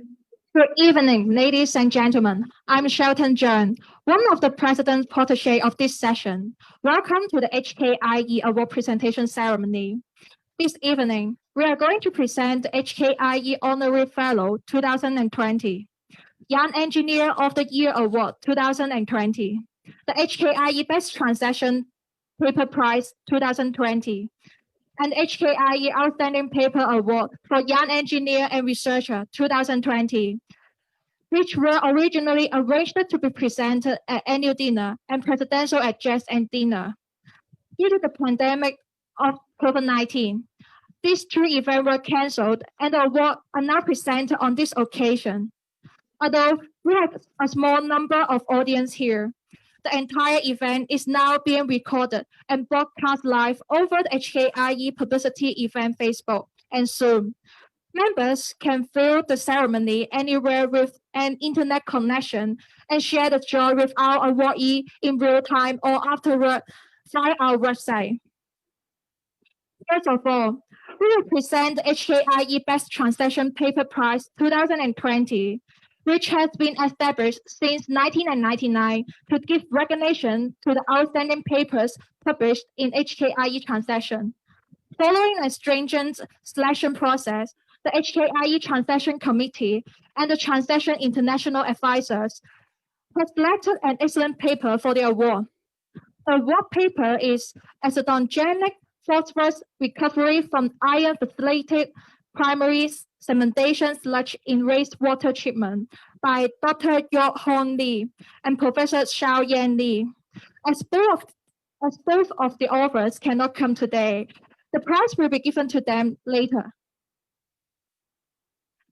Good evening, ladies and gentlemen. I'm Shelton John, one of the president's protege of this session. Welcome to the HKIE Award presentation ceremony. This evening, we are going to present the HKIE Honorary Fellow 2020, Young Engineer of the Year Award 2020, the HKIE Best Transaction Paper Prize 2020, and HKIE Outstanding Paper Award for Young Engineer and Researcher 2020, which were originally arranged to be presented at annual dinner and presidential address and dinner. Due to the pandemic of COVID-19, these two events were cancelled and the awards are now presented on this occasion. Although we have a small number of audience here, the entire event is now being recorded and broadcast live over the HKIE Publicity Event Facebook and Zoom. Members can view the ceremony anywhere with an internet connection and share the joy with our awardee in real time or afterward via our website. First of all, we will present the HKIE Best Transaction Paper Prize 2020, which has been established since 1999 to give recognition to the outstanding papers published in HKIE transaction. Following a stringent selection process, the HKIE Transaction Committee and the Transaction International Advisors has selected an excellent paper for the award. The award paper is Acetogenic Phosphorus Recovery from Iron Facilitated Primary Cementation Sludge in Wastewater Treatment by Dr. York Hong Lee and Professor Xiao Yan Lee. As both of the authors cannot come today, the prize will be given to them later.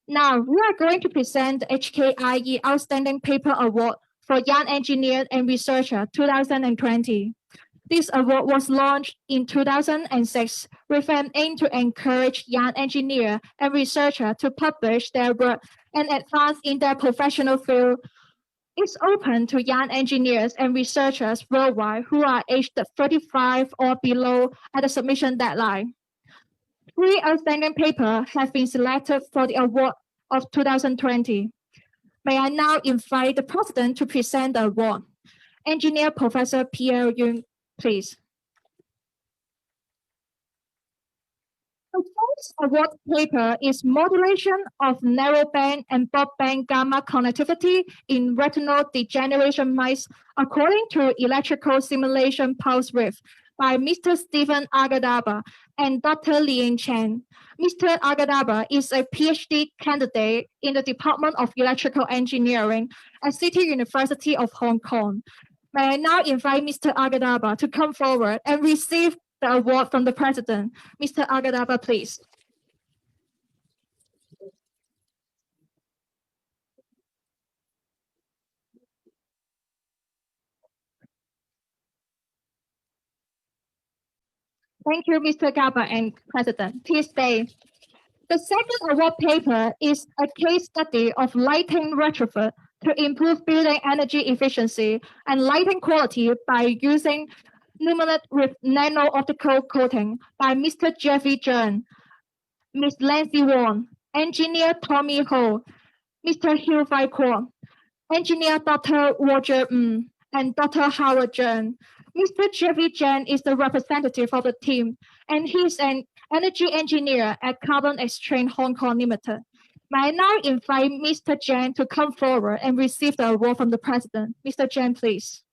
Now, we are going to present the HKIE Outstanding Paper Award for Young Engineer and Researcher 2020. This award was launched in 2006 with an aim to encourage young engineers and researchers to publish their work and advance in their professional field. It's open to young engineers and researchers worldwide who are aged 35 or below at the submission deadline. 3 outstanding papers have been selected for the award of 2020. May I now invite the President to present the award. Engineer Professor Pierre Yun, please. The first award paper is Modulation of Narrowband and Broadband Gamma Connectivity in Retinal Degeneration Mice according to Electrical Simulation Pulse Width by Mr. Stephen Agadaba and Dr. Lien Chen. Mr. Agadaba is a PhD candidate in the Department of Electrical Engineering at City University of Hong Kong. May I now invite Mr. Agadaba to come forward and receive the award from the President. Mr. Agadaba, please. Thank you, Mr. Gaba and President. Please stay. The second award paper is a case study of lighting retrofit to improve building energy efficiency and lighting quality by using luminate with nano-optical coating by Mr. Jeffrey Jern, Ms. Nancy Wong, Engineer Tommy Ho, Mr. Hugh Vai Kwok, Engineer Dr. Roger and Dr. Howard Jern. Mr. Jeffrey Jen is the representative of the team, and he's an energy engineer at Carbon Exchange Hong Kong Limited. May I now invite Mr. Jen to come forward and receive the award from the President. Mr. Jen, please.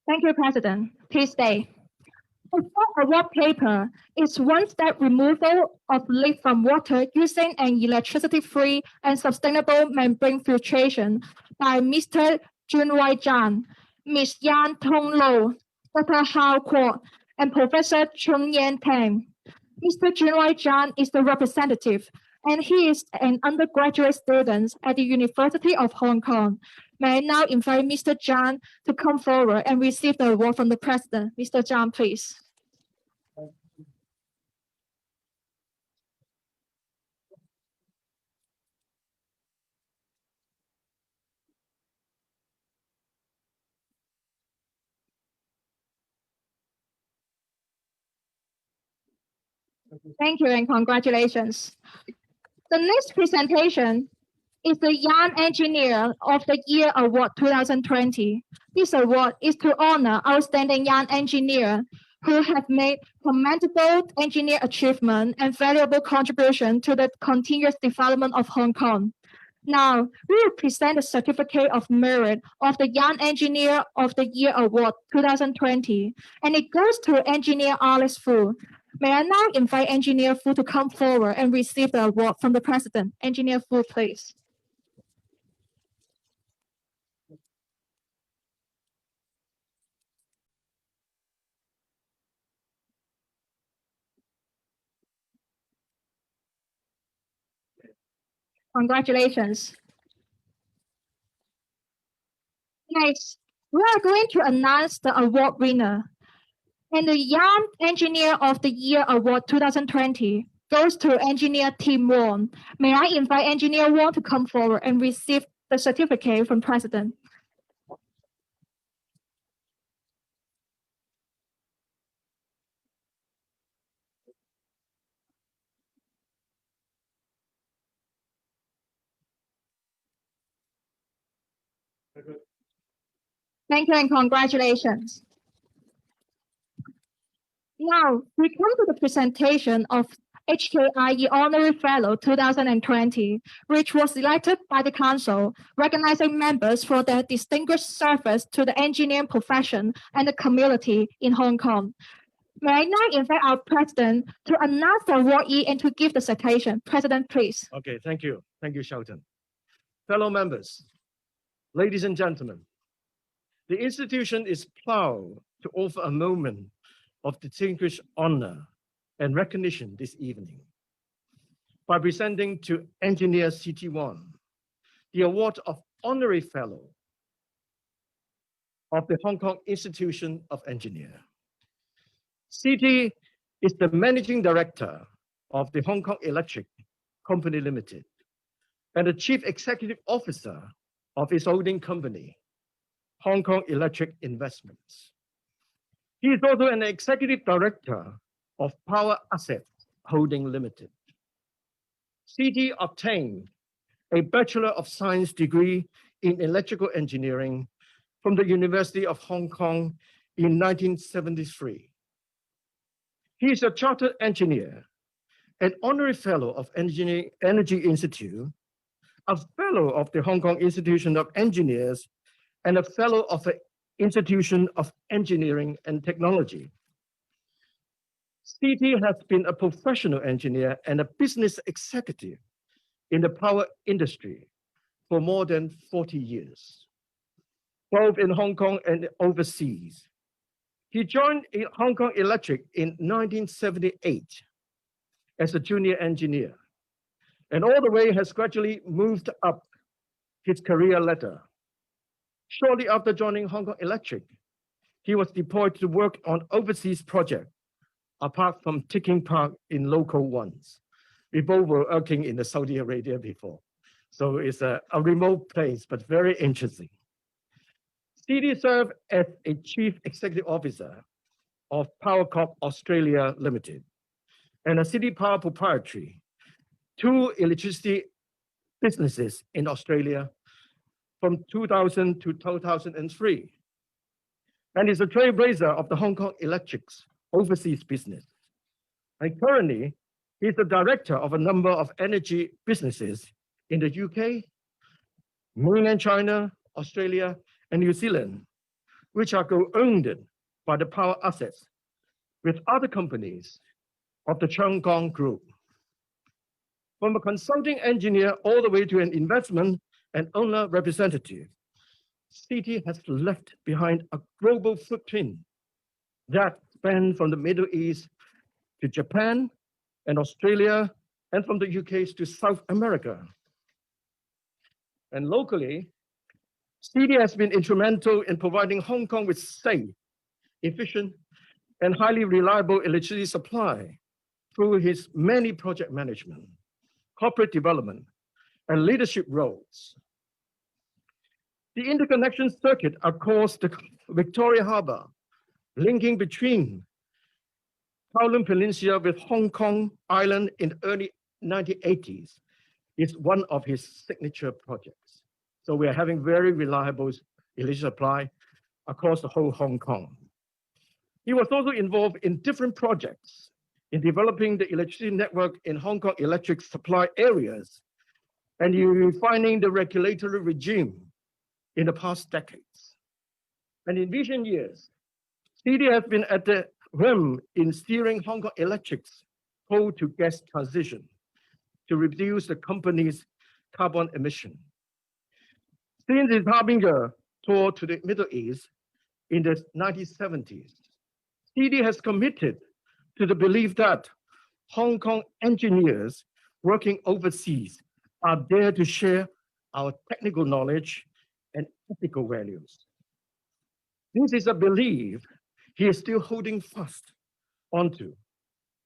Thank you, President. Please stay. The fourth award paper is one-step removal of lead from water using an electricity-free and sustainable membrane filtration by Mr. Junwei Zhang, Ms. Yan Tong Lo, Dr. Hao Kwok, and Professor Chung Yan Tang. Mr. Junwei Zhang is the representative, and he is an undergraduate student at the University of Hong Kong. May I now invite Mr. Zhang to come forward and receive the award from the President. Mr. Zhang, please. Thank you and congratulations. The next presentation is the Young Engineer of the Year Award 2020. This award is to honor outstanding young engineer who have made commendable engineer achievement and valuable contribution to the continuous development of Hong Kong. Now, we will present the Certificate of Merit of the Young Engineer of the Year Award 2020, and it goes to Engineer Alice Fu. May I now invite Engineer Fu to come forward and receive the award from the President. Engineer Fu, please. Congratulations. Next, we are going to announce the award winner. And the Young Engineer of the Year Award 2020 goes to Engineer Tim Wong. May I invite Engineer Wong to come forward and receive the certificate from President. Thank you and congratulations. Now, we come to the presentation of HKIE Honorary Fellow 2020, which was elected by the Council, recognizing members for their distinguished service to the engineering profession and the community in Hong Kong. May I now invite our President to announce the awardee and to give the citation. President, please. Okay, thank you. Thank you, Shelton. Fellow members, ladies and gentlemen, the institution is proud to offer a moment of distinguished honor and recognition this evening by presenting to Engineer CT1 the award of Honorary Fellow of the Hong Kong Institution of Engineers. CT is the Managing Director of the Hong Kong Electric Company Limited and the Chief Executive Officer of its holding company, Hong Kong Electric Investments. He is also an Executive Director of Power Assets Holding Limited. CT obtained a Bachelor of Science degree in Electrical Engineering from the University of Hong Kong in 1973. He is a Chartered Engineer, an Honorary Fellow of Energy Institute, a Fellow of the Hong Kong Institution of Engineers, and a Fellow of the Institution of Engineering and Technology. CT has been a professional engineer and a business executive in the power industry for more than 40 years, both in Hong Kong and overseas. He joined Hong Kong Electric in 1978 as a junior engineer, and all the way has gradually moved up his career ladder. Shortly after joining Hong Kong Electric, he was deployed to work on overseas projects, apart from taking part in local ones. We both were working in the Saudi Arabia before. So it's a remote place, but very interesting. CD served as a Chief Executive Officer of Power Corp Australia Limited and a City Power Proprietary, two electricity businesses in Australia from 2000 to 2003, and is a trailblazer of the Hong Kong Electric's overseas business. And currently, he's the director of a number of energy businesses in the UK, mainland China, Australia, and New Zealand, which are co-owned by the power assets with other companies of the Chung Gong Group. From a consulting engineer all the way to an investment and owner representative, CT has left behind a global footprint that spans from the Middle East to Japan and Australia, and from the UK to South America. And locally, CD has been instrumental in providing Hong Kong with safe, efficient, and highly reliable electricity supply through his many project management, corporate development, and leadership roles. The interconnection circuit across the Victoria Harbour, linking between Kowloon Peninsula with Hong Kong Island in the early 1980s is one of his signature projects. So we are having very reliable electricity supply across the whole Hong Kong. He was also involved in different projects in developing the electricity network in Hong Kong electric supply areas and in refining the regulatory regime in the past decades. And in recent years, CD has been at the helm in steering Hong Kong Electric's coal to gas transition to reduce the company's carbon emission. Since his Harbinger tour to the Middle East in the 1970s, CD has committed to the belief that Hong Kong engineers working overseas are there to share our technical knowledge and ethical values. This is a belief he is still holding fast onto,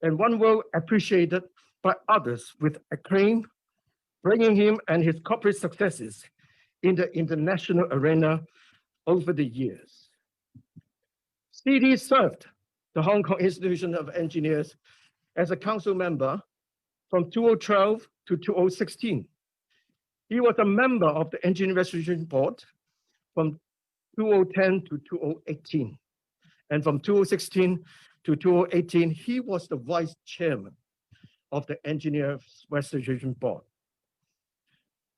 and one well appreciated by others with acclaim, bringing him and his corporate successes in the international arena over the years. CD served the Hong Kong Institution of Engineers as a council member from 2012 to 2016. He was a member of the Engineering Restoration Board from 2010 to 2018. And from 2016 to 2018, he was the vice chairman of the Engineers Restoration Board.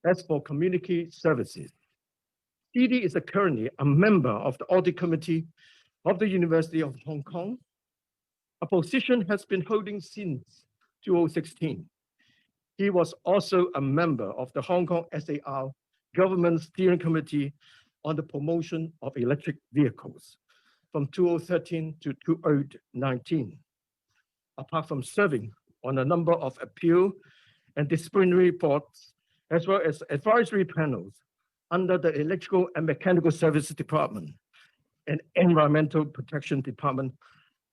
As for community services, CD is currently a member of the Audit Committee of the University of Hong Kong, a position has been holding since 2016. He was also a member of the Hong Kong SAR Government Steering Committee on the promotion of electric vehicles from 2013 to 2019. Apart from serving on a number of appeal and disciplinary reports, as well as advisory panels under the Electrical and Mechanical Services Department and Environmental Protection Department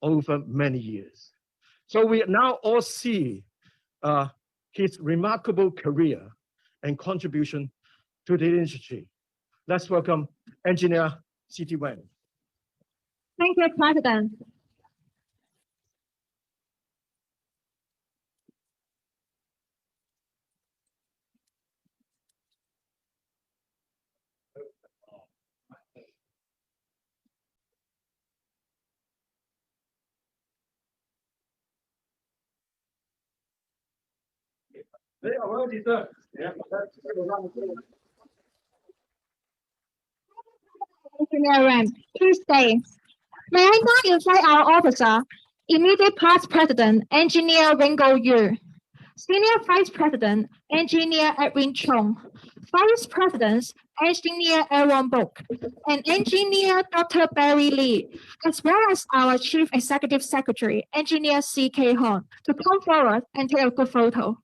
over many years. So we now all see his remarkable career and contribution to the industry. Let's welcome Engineer C.T. Wang. Thank you, President. Engineer Ram, please stay. May I now invite our officer, immediate past president, Engineer Ringo Yu, Senior Vice President, Engineer Edwin Chong, Vice Presidents, Engineer Aaron Book, and Engineer Dr. Barry Lee, as well as our Chief Executive Secretary, Engineer C.K. Hon, to come forward and take a good photo.